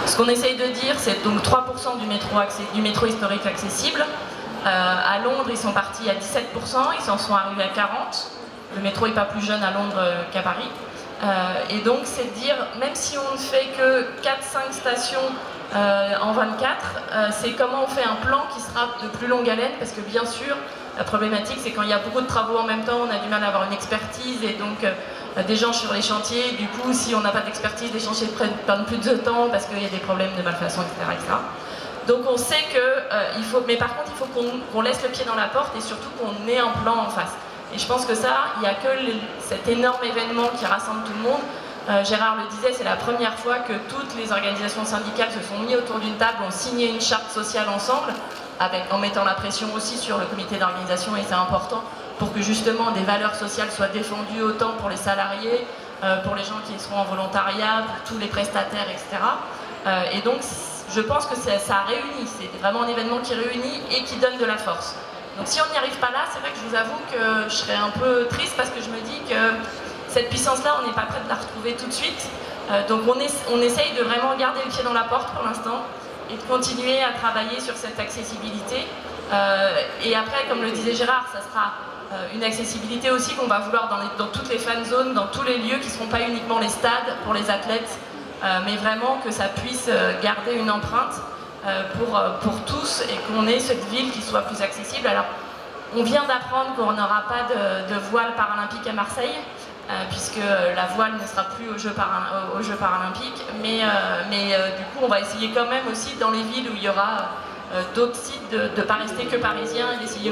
Ce qu'on essaye de dire, c'est donc 3% du métro historique accessible. À Londres, ils sont partis à 17%, ils s'en sont arrivés à 40%. Le métro n'est pas plus jeune à Londres qu'à Paris. Et donc, c'est de dire, même si on ne fait que 4-5 stations en 24, c'est comment on fait un plan qui sera de plus longue haleine, parce que bien sûr, la problématique, c'est quand il y a beaucoup de travaux en même temps, on a du mal à avoir une expertise, et donc des gens sur les chantiers, du coup, si on n'a pas d'expertise, les chantiers prennent plus de temps, parce qu'il y a des problèmes de malfaçon, etc. etc. Donc on sait que, mais par contre, il faut qu'on laisse le pied dans la porte, et surtout qu'on ait un plan en face. Et je pense que ça, il n'y a que cet énorme événement qui rassemble tout le monde. Gérard le disait, c'est la première fois que toutes les organisations syndicales se sont mises autour d'une table, ont signé une charte sociale ensemble, en mettant la pression aussi sur le comité d'organisation, et c'est important pour que justement des valeurs sociales soient défendues autant pour les salariés, pour les gens qui seront en volontariat, pour tous les prestataires, etc. Et donc je pense que ça réunit, c'est vraiment un événement qui réunit et qui donne de la force. Donc si on n'y arrive pas là, c'est vrai que je vous avoue que je serais un peu triste, parce que je me dis que cette puissance-là, on n'est pas prêt de la retrouver tout de suite. Donc on essaye de vraiment garder le pied dans la porte pour l'instant et de continuer à travailler sur cette accessibilité. Et après, comme le disait Gérard, ça sera une accessibilité aussi qu'on va vouloir dans toutes les fan zones, dans tous les lieux qui ne seront pas uniquement les stades pour les athlètes, mais vraiment que ça puisse garder une empreinte pour tous, et qu'on ait cette ville qui soit plus accessible. Alors, on vient d'apprendre qu'on n'aura pas de voile paralympique à Marseille, puisque la voile ne sera plus aux Jeux paralympiques, mais du coup, on va essayer quand même aussi dans les villes où il y aura d'autres sites de ne pas rester que parisiens, et d'essayer